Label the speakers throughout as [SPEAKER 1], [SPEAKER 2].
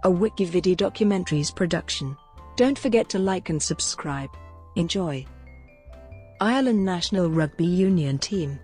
[SPEAKER 1] a WikiVidi Documentaries production. Don't forget to like and subscribe. Enjoy. Ireland National Rugby Union Team.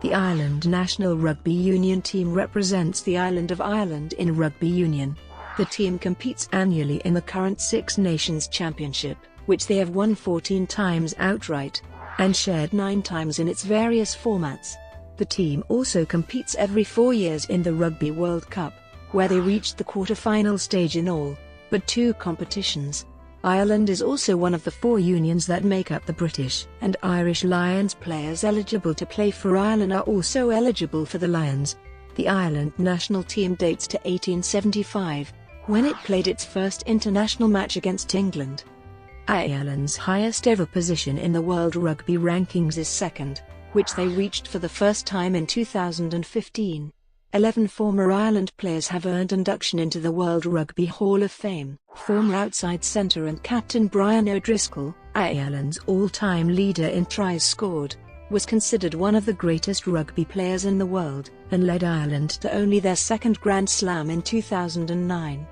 [SPEAKER 1] The Ireland National Rugby Union Team represents the island of Ireland in rugby union. The team competes annually in the current Six Nations Championship, which they have won 14 times outright, and shared 9 times in its various formats. The team also competes every 4 years in the Rugby World Cup, where they reached the quarter-final stage in all but 2 competitions. Ireland is also one of the 4 unions that make up the British and Irish Lions. Players eligible to play for Ireland are also eligible for the Lions. The Ireland national team dates to 1875, when it played its first international match against England. Ireland's highest ever position in the World Rugby Rankings is second, which they reached for the first time in 2015. 11 former Ireland players have earned induction into the World Rugby Hall of Fame. Former outside centre and captain Brian O'Driscoll, Ireland's all-time leader in tries scored, was considered one of the greatest rugby players in the world, and led Ireland to only their second Grand Slam in 2009.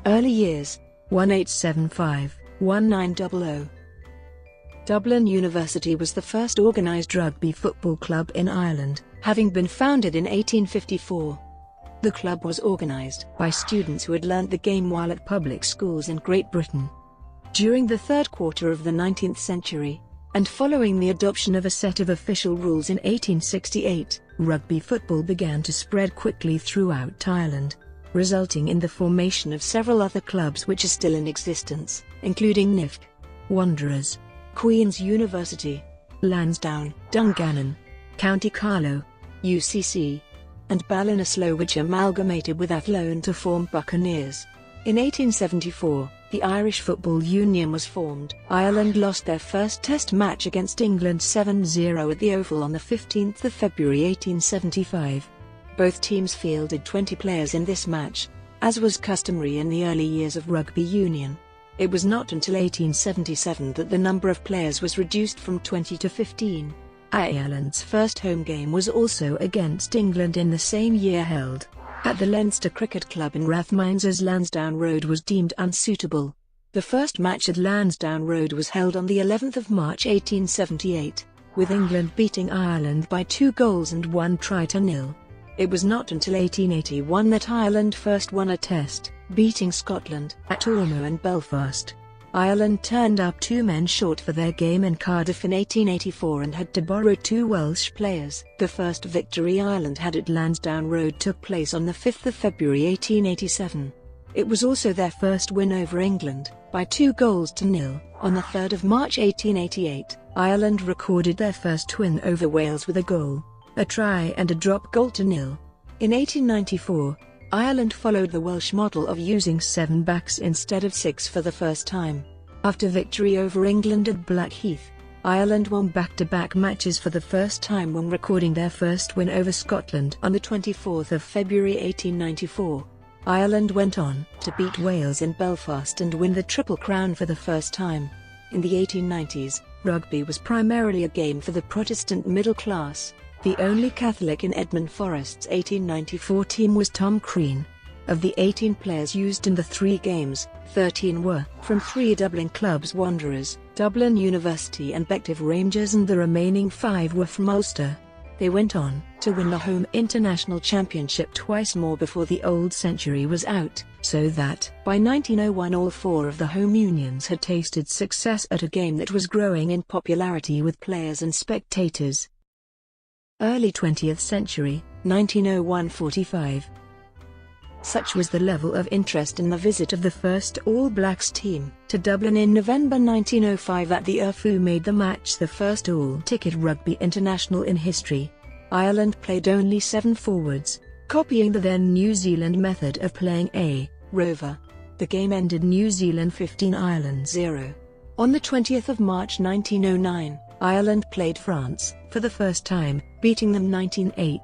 [SPEAKER 1] Early years: 1875-1900. Dublin University was the first organised rugby football club in Ireland, having been founded in 1854. The club was organised by students who had learnt the game while at public schools in Great Britain. During the third quarter of the 19th century, and following the adoption of a set of official rules in 1868, rugby football began to spread quickly throughout Ireland, resulting in the formation of several other clubs which are still in existence, including NIFC, Wanderers, Queen's University, Lansdowne, Dungannon, County Carlow, UCC, and Ballinasloe, which amalgamated with Athlone to form Buccaneers. In 1874, the Irish Football Union was formed. Ireland lost their first Test match against England 7-0 at the Oval on the 15th of February 1875. Both teams fielded 20 players in this match, as was customary in the early years of rugby union. It was not until 1877 that the number of players was reduced from 20 to 15. Ireland's first home game was also against England in the same year, held at the Leinster Cricket Club in Rathmines, as Lansdowne Road was deemed unsuitable. The first match at Lansdowne Road was held on the 11th of March 1878, with England beating Ireland by 2 goals and 1 try to nil. It was not until 1881 that Ireland first won a Test, beating Scotland at Ormeau and Belfast. Ireland turned up 2 men short for their game in Cardiff in 1884 and had to borrow 2 Welsh players. The first victory Ireland had at Lansdowne Road took place on the 5th of February 1887. It was also their first win over England, by 2 goals to nil. On the 3rd of March 1888, Ireland recorded their first win over Wales with a goal, a try and a drop goal to nil. In 1894, Ireland followed the Welsh model of using 7 backs instead of 6 for the first time. After victory over England at Blackheath, Ireland won back-to-back matches for the first time when recording their first win over Scotland on the 24th of February 1894. Ireland went on to beat Wales in Belfast and win the Triple Crown for the first time. In the 1890s, rugby was primarily a game for the Protestant middle class. The only Catholic in Edmund Forest's 1894 team was Tom Crean. Of the 18 players used in the 3 games, 13 were from 3 Dublin clubs: Wanderers, Dublin University and Bective Rangers, and the remaining 5 were from Ulster. They went on to win the home international championship twice more before the old century was out, so that by 1901 all 4 of the home unions had tasted success at a game that was growing in popularity with players and spectators. Early 20th century, 1901-45. Such was the level of interest in the visit of the first All Blacks team to Dublin in November 1905 that the IRFU made the match the first all-ticket rugby international in history. Ireland played only 7 forwards, copying the then New Zealand method of playing a rover. The game ended New Zealand 15, Ireland 0. On the 20th of March 1909, Ireland played France for the first time, beating them 19-8.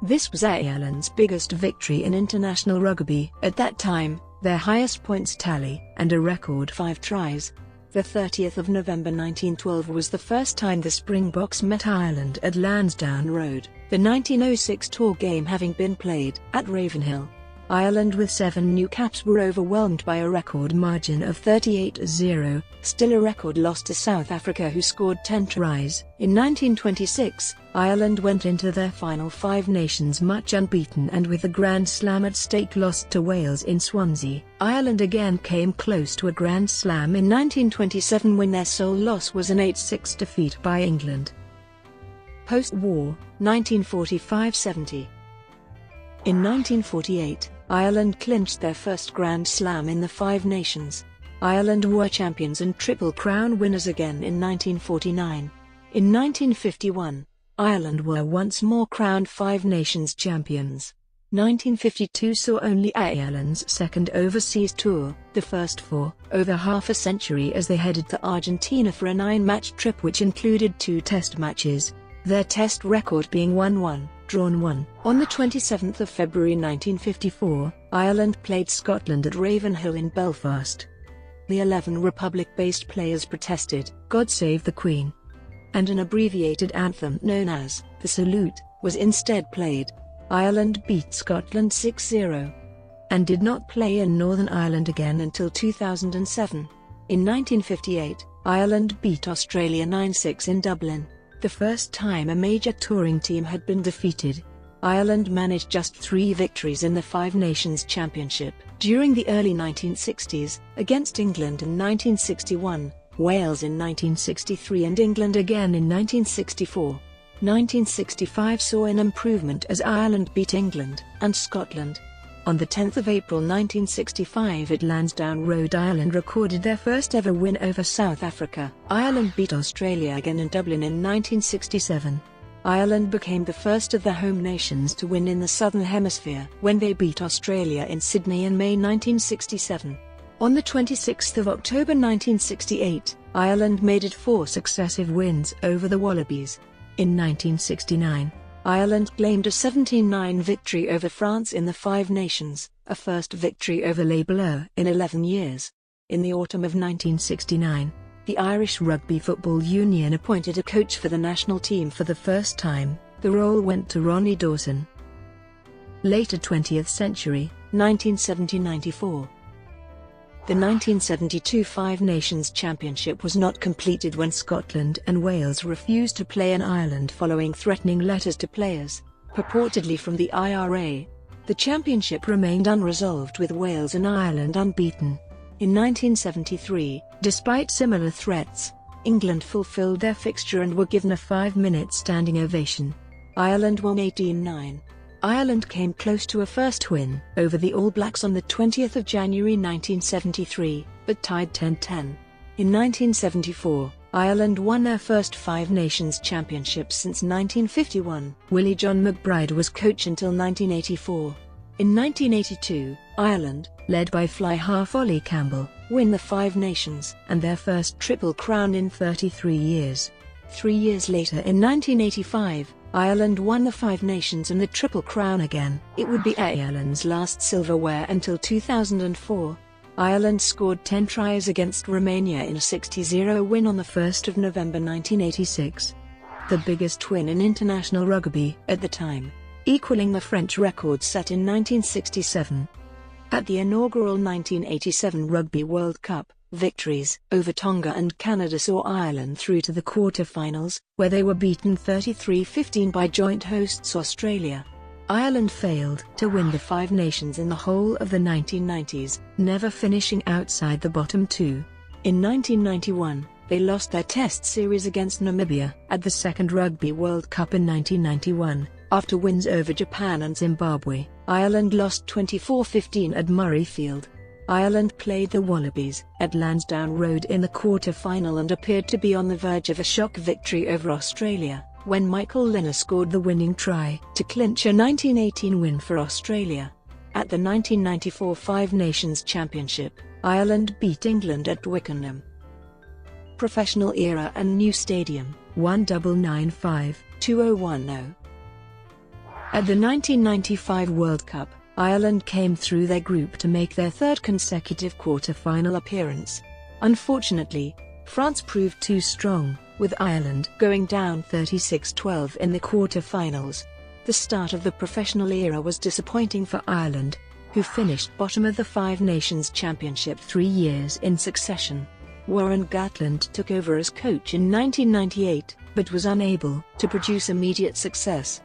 [SPEAKER 1] This was Ireland's biggest victory in international rugby at that time, their highest points tally, and a record 5 tries. The 30th of November 1912 was the first time the Springboks met Ireland at Lansdowne Road, the 1906 tour game having been played at Ravenhill. Ireland with 7 new caps were overwhelmed by a record margin of 38-0, still a record lost to South Africa, who scored 10 tries. In 1926, Ireland went into their final Five Nations match unbeaten and with the Grand Slam at stake lost to Wales in Swansea. Ireland again came close to a Grand Slam in 1927 when their sole loss was an 8-6 defeat by England. Post-war, 1945-70. In 1948, Ireland clinched their first Grand Slam in the Five Nations. Ireland were champions and Triple Crown winners again in 1949. In 1951, Ireland were once more crowned Five Nations champions. 1952 saw only Ireland's second overseas tour, the first for over half a century, as they headed to Argentina for a 9-match trip which included 2 test matches, their test record being 1-1. Drawn 1. On the 27th of February 1954, Ireland played Scotland at Ravenhill in Belfast. The 11 Republic-based players protested, "God Save the Queen," and an abbreviated anthem known as the Salute was instead played. Ireland beat Scotland 6-0, and did not play in Northern Ireland again until 2007. In 1958, Ireland beat Australia 9-6 in Dublin, the first time a major touring team had been defeated. Ireland managed just 3 victories in the Five Nations Championship. During the early 1960s, against England in 1961, Wales in 1963 and England again in 1964. 1965 saw an improvement as Ireland beat England and Scotland. On the 10th of April 1965 at Lansdowne Road, Ireland recorded their first ever win over South Africa. Ireland beat Australia again in Dublin in 1967. Ireland became the first of the home nations to win in the Southern Hemisphere when they beat Australia in Sydney in May 1967. On the 26th of October 1968, Ireland made it 4 successive wins over the Wallabies. In 1969, Ireland claimed a 17-9 victory over France in the Five Nations, a first victory over Les Bleus in 11 years. In the autumn of 1969, the Irish Rugby Football Union appointed a coach for the national team for the first time. The role went to Ronnie Dawson. Later 20th century, 1970-94. The 1972 Five Nations Championship was not completed when Scotland and Wales refused to play in Ireland following threatening letters to players, purportedly from the IRA. The championship remained unresolved with Wales and Ireland unbeaten. In 1973, despite similar threats, England fulfilled their fixture and were given a 5-minute standing ovation. Ireland won 18-9. Ireland came close to a first win over the All Blacks on the 20th of January 1973, but tied 10-10. In 1974, Ireland won their first Five Nations Championship since 1951. Willie John McBride was coach until 1984. In 1982, Ireland, led by fly-half Ollie Campbell, win the Five Nations and their first Triple Crown in 33 years. 3 years later in 1985, Ireland won the Five Nations and the Triple Crown again. It would be Ireland's last silverware until 2004. Ireland scored 10 tries against Romania in a 60-0 win on the 1st of November 1986. The biggest win in international rugby at the time, equaling the French record set in 1967. At the inaugural 1987 Rugby World Cup, victories over Tonga and Canada saw Ireland through to the quarter-finals, where they were beaten 33-15 by joint hosts Australia. Ireland failed to win the Five Nations in the whole of the 1990s, never finishing outside the bottom 2. In 1991, they lost their test series against Namibia at the second Rugby World Cup in 1991. After wins over Japan and Zimbabwe, Ireland lost 24-15 at Murrayfield. Ireland played the Wallabies at Lansdowne Road in the quarter-final and appeared to be on the verge of a shock victory over Australia, when Michael Linner scored the winning try to clinch a 1918 win for Australia. At the 1994 Five Nations Championship, Ireland beat England at Twickenham. Professional era and new stadium, 1995-2010. At the 1995 World Cup, Ireland came through their group to make their third consecutive quarter-final appearance. Unfortunately, France proved too strong, with Ireland going down 36-12 in the quarter-finals. The start of the professional era was disappointing for Ireland. who finished bottom of the Five Nations Championship 3 years in succession. Warren Gatland took over as coach in 1998, but was unable to produce immediate success.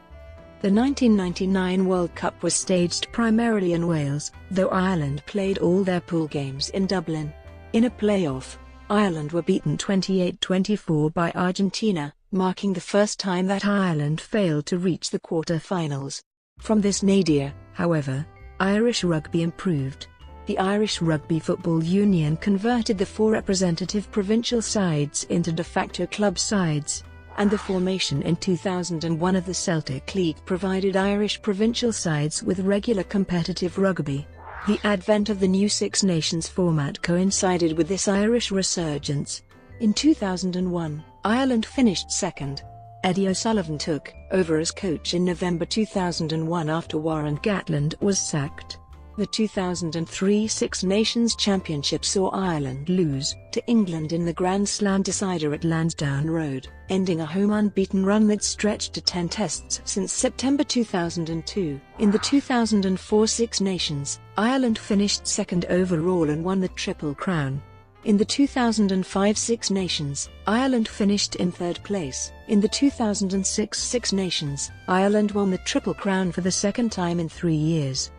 [SPEAKER 1] The 1999 World Cup was staged primarily in Wales, though Ireland played all their pool games in Dublin. In a playoff, Ireland were beaten 28-24 by Argentina, marking the first time that Ireland failed to reach the quarter-finals. From this nadir, however, Irish rugby improved. The Irish Rugby Football Union converted the 4 representative provincial sides into de facto club sides, and the formation in 2001 of the Celtic League provided Irish provincial sides with regular competitive rugby. The advent of the new Six Nations format coincided with this Irish resurgence. In 2001, Ireland finished second. Eddie O'Sullivan took over as coach in November 2001 after Warren Gatland was sacked. The 2003 Six Nations Championship saw Ireland lose to England in the Grand Slam decider at Lansdowne Road, ending a home unbeaten run that stretched to 10 tests since September 2002. In the 2004 Six Nations, Ireland finished second overall and won the Triple Crown. In the 2005 Six Nations, Ireland finished in third place. In the 2006 Six Nations, Ireland won the Triple Crown for the second time in 3 years.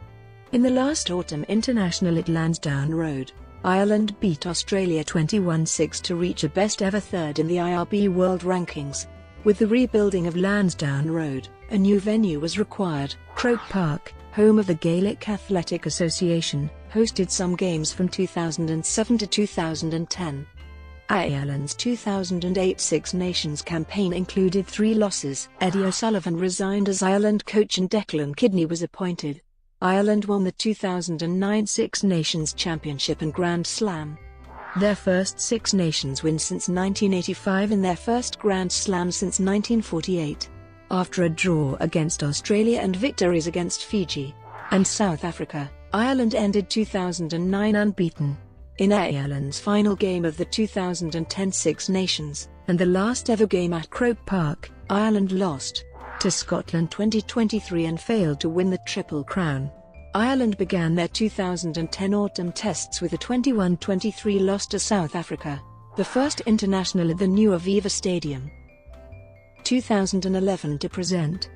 [SPEAKER 1] In the last autumn international at Lansdowne Road, Ireland beat Australia 21-6 to reach a best-ever third in the IRB World Rankings. With the rebuilding of Lansdowne Road, a new venue was required. Croke Park, home of the Gaelic Athletic Association, hosted some games from 2007 to 2010. Ireland's 2008 Six Nations campaign included 3 losses. Eddie O'Sullivan resigned as Ireland coach and Declan Kidney was appointed. Ireland won the 2009 Six Nations Championship and Grand Slam, their first Six Nations win since 1985 and their first Grand Slam since 1948. After a draw against Australia and victories against Fiji and South Africa, Ireland ended 2009 unbeaten. In Ireland's final game of the 2010 Six Nations, and the last ever game at Croke Park, Ireland lost to Scotland 2023 and failed to win the Triple Crown. Ireland began their 2010 autumn tests with a 21-23 loss to South Africa, the first international at the new Aviva Stadium. 2011 to present.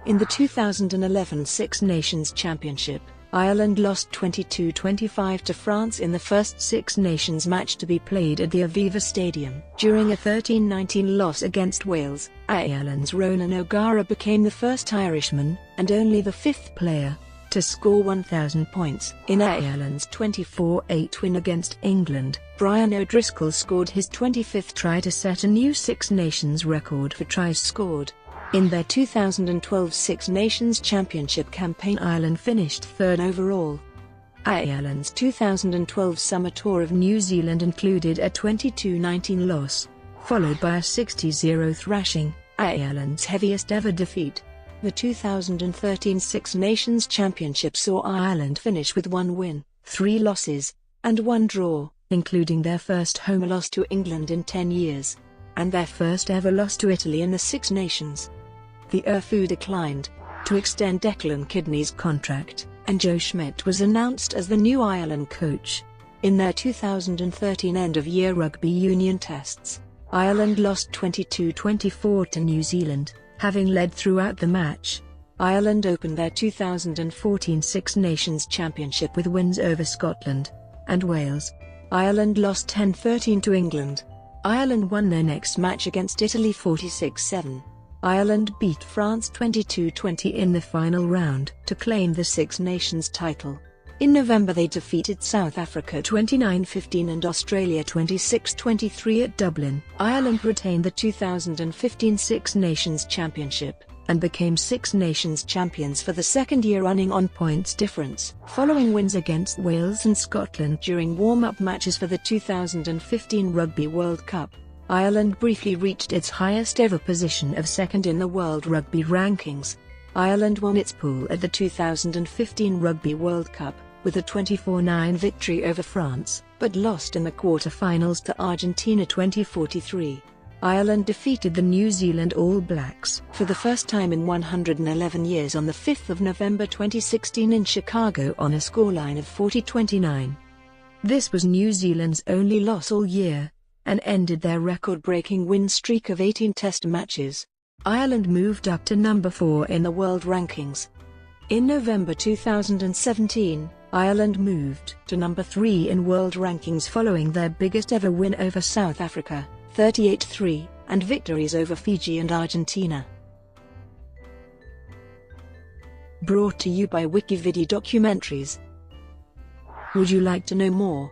[SPEAKER 1] In the 2011 Six Nations Championship, Ireland lost 22-25 to France in the first Six Nations match to be played at the Aviva Stadium. During a 13-19 loss against Wales, Ireland's Ronan O'Gara became the first Irishman, and only the 5th player, to score 1,000 points. In Ireland's 24-8 win against England, Brian O'Driscoll scored his 25th try to set a new Six Nations record for tries scored. In their 2012 Six Nations Championship campaign, Ireland finished third overall. Ireland's 2012 summer tour of New Zealand included a 22-19 loss, followed by a 60-0 thrashing, Ireland's heaviest ever defeat. The 2013 Six Nations Championship saw Ireland finish with 1 win, 3 losses, and 1 draw, including their first home loss to England in 10 years, and their first ever loss to Italy in the Six Nations. The IRFU declined to extend Declan Kidney's contract, and Joe Schmidt was announced as the new Ireland coach. In their 2013 end-of-year rugby union tests, Ireland lost 22-24 to New Zealand, having led throughout the match. Ireland opened their 2014 Six Nations Championship with wins over Scotland and Wales. Ireland lost 10-13 to England. Ireland won their next match against Italy 46-7. Ireland beat France 22-20 in the final round to claim the Six Nations title. In November they defeated South Africa 29-15 and Australia 26-23 at Dublin. Ireland retained the 2015 Six Nations Championship, and became Six Nations champions for the second year running on points difference. Following wins against Wales and Scotland during warm-up matches for the 2015 Rugby World Cup, Ireland briefly reached its highest ever position of second in the World Rugby Rankings. Ireland won its pool at the 2015 Rugby World Cup, with a 24-9 victory over France, but lost in the quarter-finals to Argentina 20-43. Ireland defeated the New Zealand All Blacks for the first time in 111 years on the 5th of November 2016 in Chicago on a scoreline of 40-29. This was New Zealand's only loss all year, and ended their record-breaking win streak of 18 Test matches. Ireland moved up to number 4 in the world rankings. In November 2017, Ireland moved to number 3 in world rankings following their biggest ever win over South Africa, 38-3, and victories over Fiji and Argentina. Brought to you by WikiVidi Documentaries. Would you like to know more?